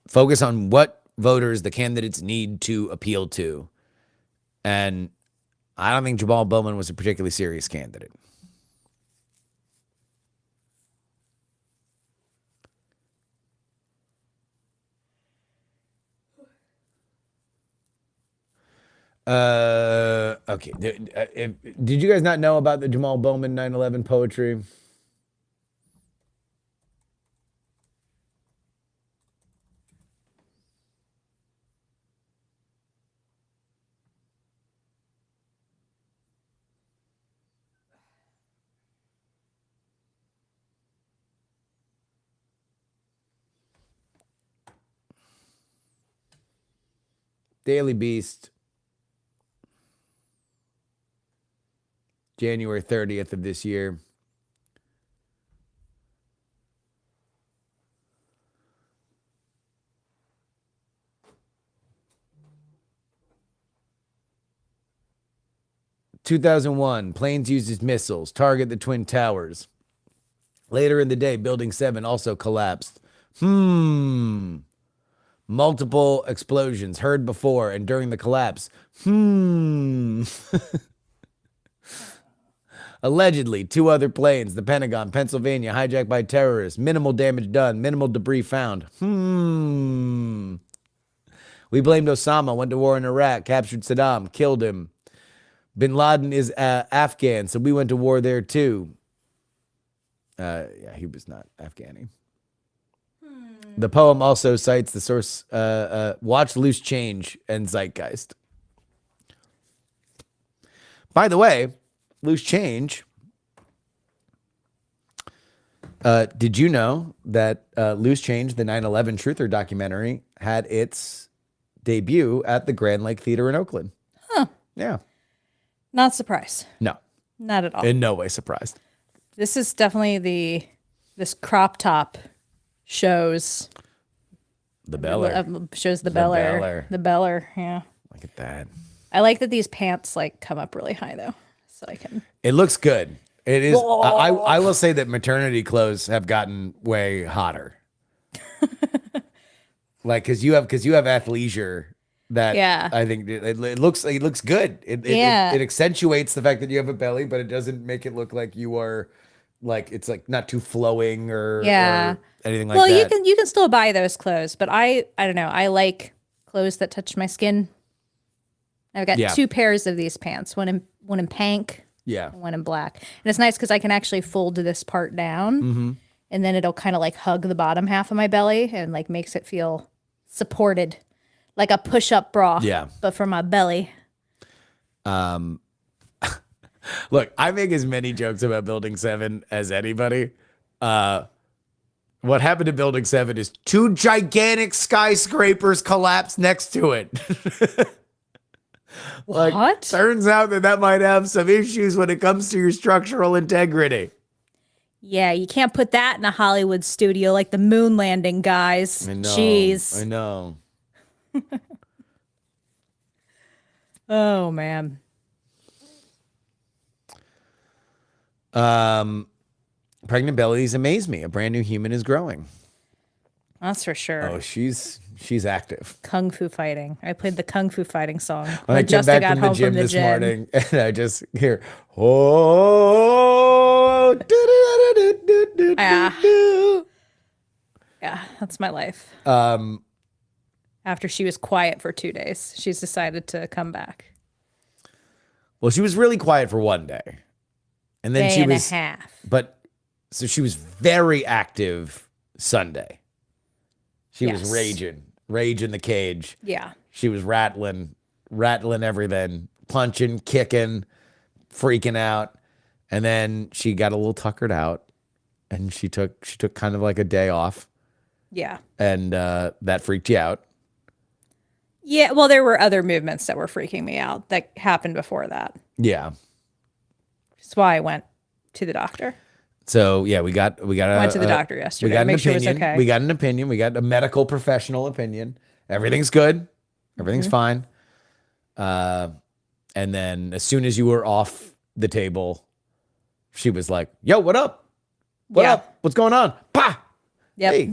focus on what voters the candidates need to appeal to. And I don't think Jamal Bowman was a particularly serious candidate. Okay. Did you guys not know about the Jamal Bowman 9/11 poetry? Daily Beast, January 30th of this year. "2001, planes uses missiles, target the Twin Towers. Later in the day, Building 7 also collapsed. Multiple explosions heard before and during the collapse. Allegedly, 2 other planes, the Pentagon, Pennsylvania, hijacked by terrorists. Minimal damage done. Minimal debris found. We blamed Osama, went to war in Iraq, captured Saddam, killed him. Bin Laden is Afghan, so we went to war there too. Yeah, he was not Afghani. The poem also cites the source, Watch Loose Change and Zeitgeist. By the way, Loose Change, did you know that Loose Change, the 9/11 Truther documentary, had its debut at the Grand Lake Theater in Oakland? Huh. Yeah. Not surprised. No. Not at all. In no way surprised. This is definitely this crop top shows The Beller. shows the The Beller. Beller. The Beller, yeah. Look at that. I like that these pants like come up really high though, so I can. It looks good. It is. I will say that maternity clothes have gotten way hotter. Like, because you have athleisure that Yeah. I think it looks good. It accentuates the fact that you have a belly, but it doesn't make it look like you are like it's like not too flowing or anything like Well, that. you can still buy those clothes, but I don't know. I like clothes that touch my skin. I've got 2 pairs of these pants, one in pink, Yeah. and one in black. And it's nice because I can actually fold this part down, and then it'll kind of like hug the bottom half of my belly and like makes it feel supported, like a push-up bra. Yeah. But for my belly. Look, I make as many jokes about Building 7 as anybody. What happened to Building 7 is 2 gigantic skyscrapers collapsed next to it. Like, What? Turns out that might have some issues when it comes to your structural integrity. Yeah, you can't put that in a Hollywood studio like the moon landing, guys. I know. Jeez. I know. Oh, man. Pregnant bellies amaze me. A brand new human is growing. That's for sure. Oh, she's active. Kung Fu fighting. I played the Kung Fu fighting song When I came Justin back got from the home gym from the this gym. morning, and I just hear, oh, Yeah, that's my life. After she was quiet for 2 days, she's decided to come back. Well, she was really quiet for 1 day, and then Day she and was, a half. but so she was very active Sunday. She was Yes. raging the cage. Yeah. She was rattling everything, punching, kicking, freaking out. And then she got a little tuckered out and she took kind of like a day off. Yeah. And that freaked you out. Yeah. Well, there were other movements that were freaking me out that happened before that. Yeah. That's why I went to the doctor. So yeah, we got Went to the doctor yesterday. We got an Make sure it's opinion. okay. We got an opinion. We got a medical professional opinion. Everything's good. Everything's fine. And then as soon as you were off the table, she was like, "Yo, what up? What Yeah. up? What's going on? Pa! Yep. Hey,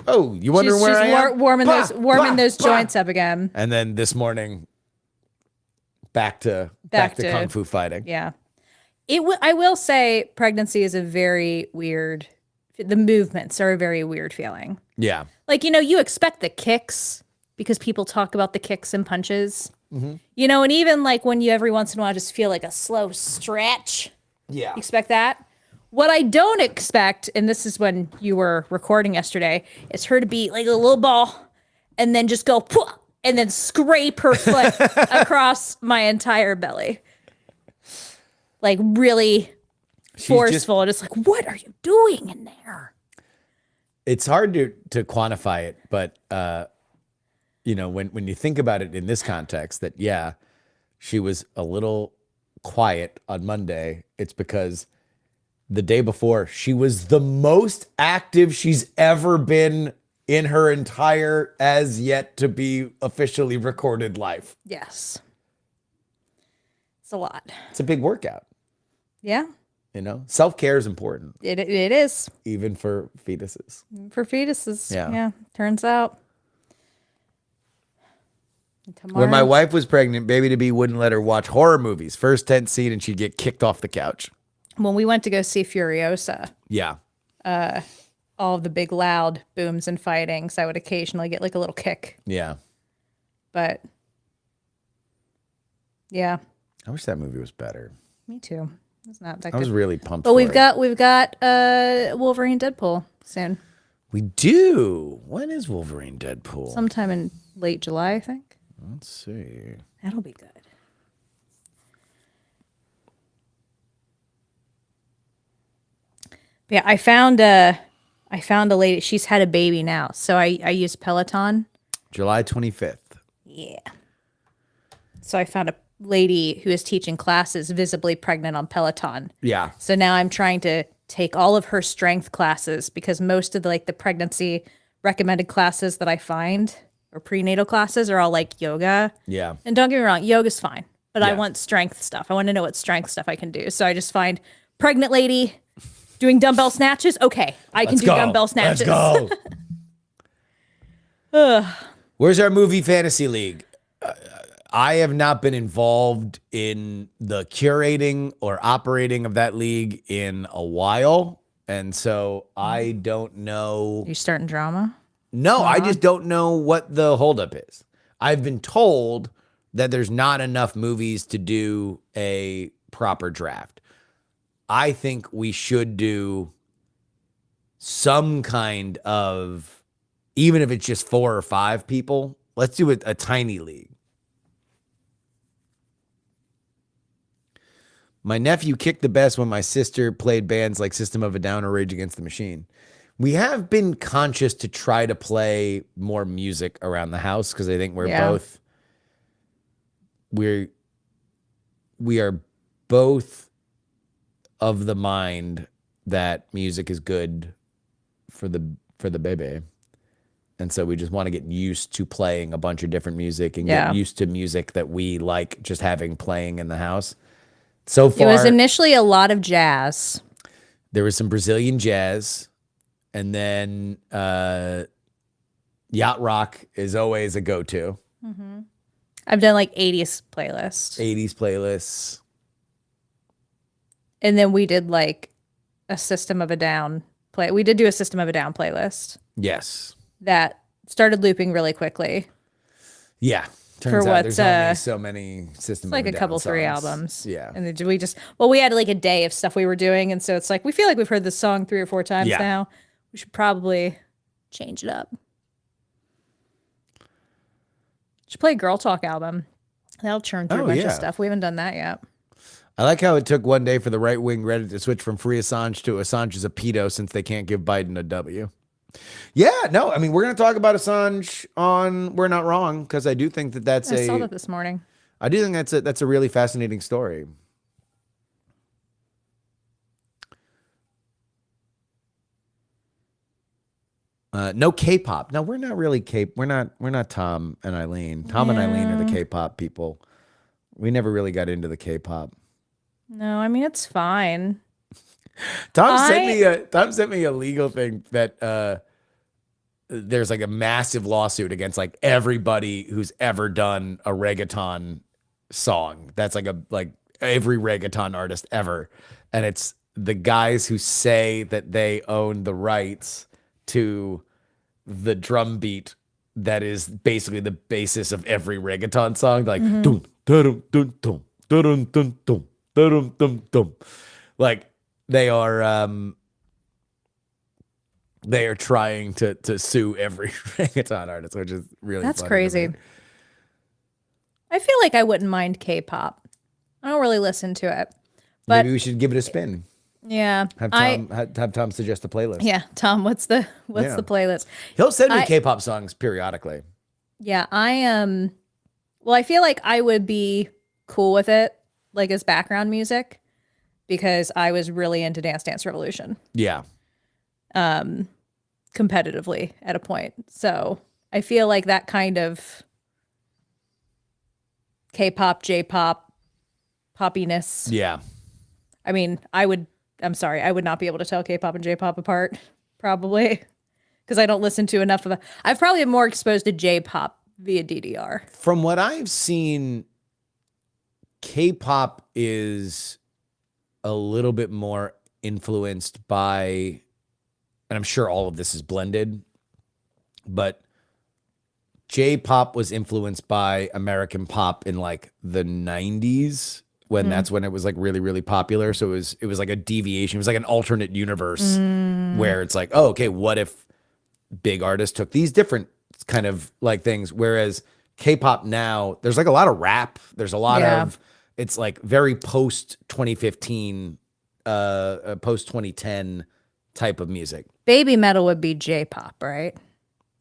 oh, you wondering She's where I am? warming Pa! those Pa! those Pa! joints up again. And then this morning, back to Back to- kung fu fighting. Yeah. I will say pregnancy is a very weird, the movements are a very weird feeling. Yeah. Like, you expect the kicks because people talk about the kicks and punches, and even like when you every once in a while just feel like a slow stretch, Yeah. you expect that. What I don't expect, and this is when you were recording yesterday, is her to be like a little ball and then just go, "Pwah," and then scrape her foot across my entire belly. Like really forceful. Just like, what are you doing in there? It's hard to quantify it, but when you think about it in this context, that yeah, she was a little quiet on Monday. It's because the day before she was the most active she's ever been in her entire as yet to be officially recorded life. Yes. It's a lot. It's a big workout. Yeah, Self-care is important, it is even for fetuses. for fetuses. Yeah. Turns out. When my wife was pregnant, baby to be wouldn't let her watch horror movies. First tense scene, and she'd get kicked off the couch. When we went to go see Furiosa, Yeah. all of the big loud booms and fightings, I would occasionally get like a little kick. Yeah. But yeah, I wish that movie was better. me too. It's not that I was good. really pumped But for we've it. got Wolverine Deadpool soon. We do. When is Wolverine Deadpool? Sometime in late July, I think. Let's see. That'll be good. Yeah, I found a lady. She's had a baby now, so I use Peloton. July 25th. Yeah. So I found a lady who is teaching classes visibly pregnant on Peloton. Yeah. So now I'm trying to take all of her strength classes because most of the like the pregnancy recommended classes that I find or prenatal classes are all like yoga. Yeah. And don't get me wrong, yoga's fine, but I Yeah. want strength stuff. I want to know what strength stuff I can do. So I just find pregnant lady doing dumbbell snatches. Okay, I can do dumbbell snatches. Let's go. Where's our movie fantasy league? I have not been involved in the curating or operating of that league in a while. And so I don't know. You starting drama? No, I just don't know what the holdup is. I've been told that there's not enough movies to do a proper draft. I think we should do some kind of, even if it's just 4 or 5 people, let's do a tiny league. My nephew kicked the best when my sister played bands like System of a Down or Rage Against the Machine. We have been conscious to try to play more music around the house because I think we are both of the mind that music is good for the baby. And so we just want to get used to playing a bunch of different music and get used to music that we like just having playing in the house. So far, It was initially a lot of jazz. there was some Brazilian jazz, and then yacht rock is always a go-to. I've done like 80s playlists. 80s playlists. And then we did like a System of a Down we did do a System of a Down playlist Yes. that started looping really quickly. Yeah. Turns out what's, there's only so many System It's like of a Down couple, 3 songs. albums. Yeah. And then we had like a day of stuff we were doing. And so it's like, we feel like we've heard this song 3 or 4 times Yeah. now. We should probably change it up. Should play a Girl Talk album. That'll churn through a bunch of stuff. We haven't done that yet. I like how it took one day for the right-wing Reddit to switch from free Assange to Assange is a pedo since they can't give Biden a W. Yeah, no, I mean, we're going to talk about Assange on We're Not Wrong because I do think that I saw that this morning. I do think that's a really fascinating story. No K-pop. No, we're not really We're not Tom and Eileen. Tom and Eileen are the K-pop people. We never really got into the K-pop. No, I mean, it's fine. Tom sent me a legal thing that there's like a massive lawsuit against like everybody who's ever done a reggaeton song. That's like every reggaeton artist ever. And it's the guys who say that they own the rights to the drum beat that is basically the basis of every reggaeton song. Like dum dum dum dum dum dum dum dum dum dum. Like they are trying to sue every reggaeton artist, which is really That's funny to crazy. me. I feel like I wouldn't mind K-pop. I don't really listen to it. But Maybe we should give it a spin. yeah, Have Tom suggest a playlist. yeah, Tom, what's the playlist? He'll send me K-pop songs periodically. Yeah, well, I feel like I would be cool with it, like as background music, because I was really into Dance Dance Revolution. Yeah. Competitively at a point. So I feel like that kind of K-pop, J-pop, poppiness. Yeah. I mean, I'm sorry, I would not be able to tell K-pop and J-pop apart, probably, because I don't listen to enough of it. I've probably been more exposed to J-pop via DDR. From what I've seen, K-pop is a little bit more influenced by, and I'm sure all of this is blended, but J-pop was influenced by American pop in like the 90s when that's when it was like really, really popular. So it was like a deviation. It was like an alternate universe where it's like, oh, okay, what if big artists took these different kind of like things? Whereas K-pop now, there's like a lot of rap. There's a lot of, it's like very post 2015, post 2010 type of music. Baby metal would be J-pop, right?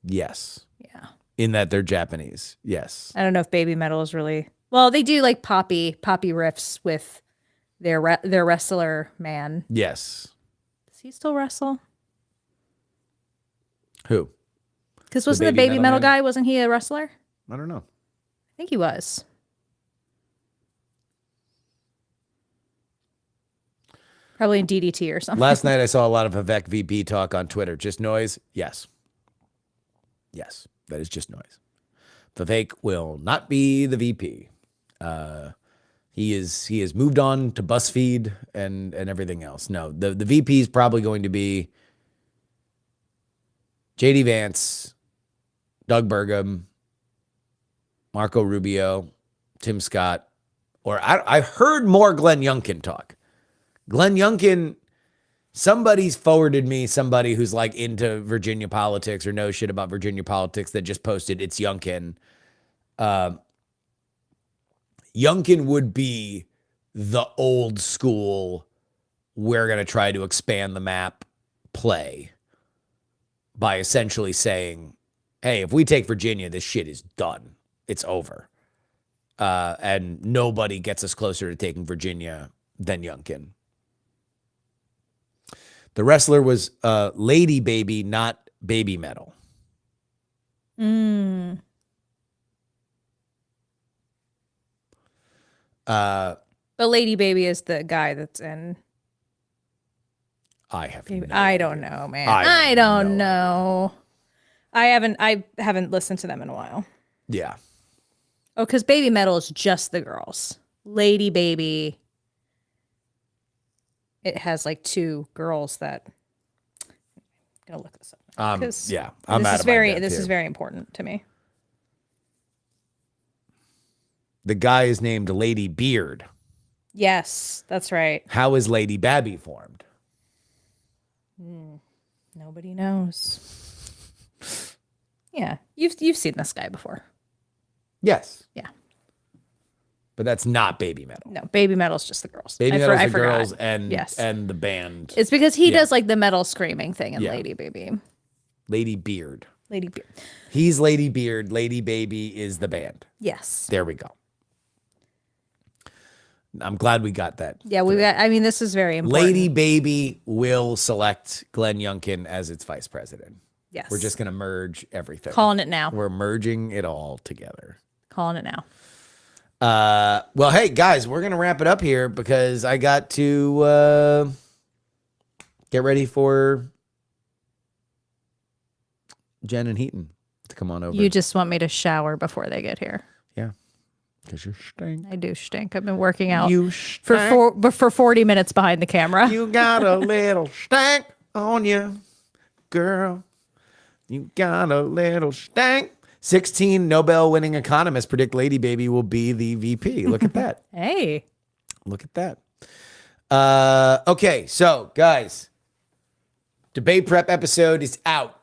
Yes. Yeah. In that they're Japanese. Yes. I don't know if baby metal is really, well, they do like poppy riffs with their wrestler man. Yes. Does he still wrestle? Who? Because wasn't the baby metal guy, wasn't he a wrestler? I don't know. I think he was. Probably in DDT or something. Last night I saw a lot of Vivek VP talk on Twitter. Just noise? Yes. Yes, that is just noise. Vivek will not be the VP. He has moved on to BuzzFeed and everything else. No, the VP is probably going to be JD Vance, Doug Burgum, Marco Rubio, Tim Scott, or I heard more Glenn Youngkin talk. Glenn Youngkin, somebody's forwarded me somebody who's like into Virginia politics or knows shit about Virginia politics that just posted it's Youngkin. Youngkin would be the old school, we're going to try to expand the map play by essentially saying, hey, if we take Virginia, this shit is done. It's over. And nobody gets us closer to taking Virginia than Youngkin. The wrestler was Lady Baby, not Baby Metal. But Lady Baby is the guy that's in. I have. I don't know, man. I don't know. I haven't listened to them in a while. Yeah. Oh, because Baby Metal is just the girls. Lady Baby. It has like two girls that. I'm gonna look this up. Yeah, I'm out of my depth This here. is very important to me. The guy is named Lady Beard. Yes, that's right. How is Lady Babby formed? Nobody knows. Yeah, you've seen this guy before. Yes. Yeah. But that's not Baby Metal. No, Baby Metal's just the girls. Baby Metal's the forgot. girls and the band. It's because he does like the metal screaming thing in Lady Baby. Lady Beard. Lady Beard. He's Lady Beard. Lady Baby is the band. Yes. There we go. I'm glad we got that. Yeah, this is very important. Lady Baby will select Glenn Youngkin as its vice president. Yes. We're just going to merge everything. Calling it now. We're merging it all together. Calling it now. Well, hey, guys, we're going to wrap it up here because I got to get ready for Jen and Heaton to come on over. You just want me to shower before they get here. Yeah. Because you stink. I do stink. I've been working out You for 40 minutes behind the camera. You got a little stank on you, girl. You got a little stank. 16 Nobel winning economists predict Lady Baby will be the VP. Look at that. Hey. Look at that. Okay, so guys, debate prep episode is out.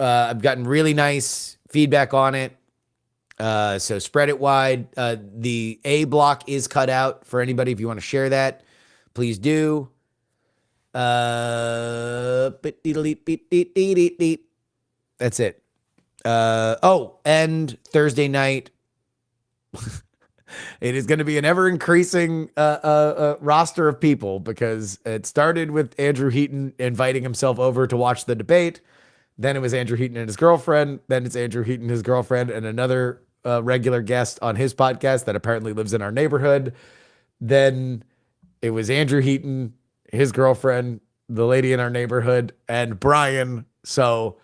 I've gotten really nice feedback on it. So spread it wide. The A block is cut out for anybody. If you want to share that, please do. That's it. And Thursday night, it is going to be an ever increasing roster of people because it started with Andrew Heaton inviting himself over to watch the debate. Then it was Andrew Heaton and his girlfriend. Then it's Andrew Heaton, his girlfriend, and another regular guest on his podcast that apparently lives in our neighborhood. Then it was Andrew Heaton, his girlfriend, the lady in our neighborhood, and Brian. So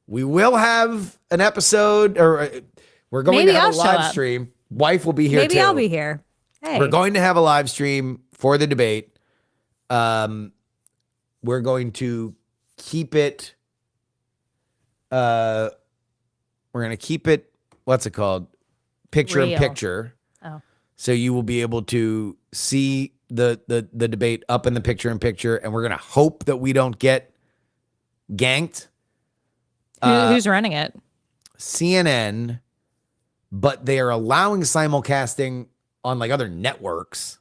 we will have an episode, or we're going to have a live stream. Wife will be here too. Maybe I'll be here. Hey. We're going to have a live stream for the debate. We're going to keep it. We're going to keep it. What's it called? Picture in Real. picture. Oh. So you will be able to see the debate up in the picture in picture, and we're going to hope that we don't get ganked. Who's running it? CNN, but they are allowing simulcasting on like other networks.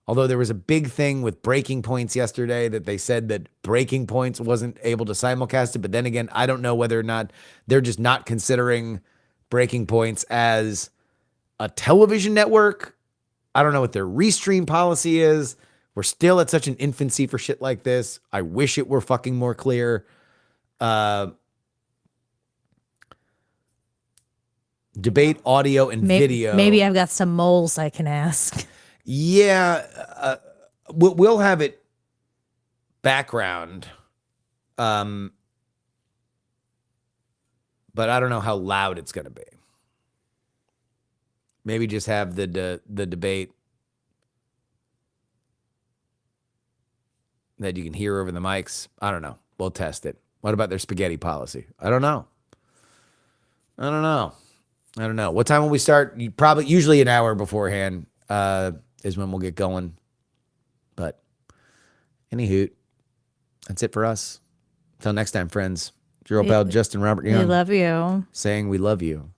Although there was a big thing with Breaking Points yesterday that they said that Breaking Points wasn't able to simulcast it. But then again, I don't know whether or not they're just not considering Breaking Points as a television network. I don't know what their restream policy is. We're still at such an infancy for shit like this. I wish it were fucking more clear. Debate audio and video. Maybe I've got some moles I can ask. Yeah, we'll have it background, but I don't know how loud it's going to be. Maybe just have the debate that you can hear over the mics. I don't know. We'll test it. What about their spaghetti policy? I don't know. I don't know. What time will we start? Usually an hour beforehand. Is when we'll get going. But anywho, that's it for us. Until next time, friends. Nobel, Justin, Robert Young. We love you. Saying we love you.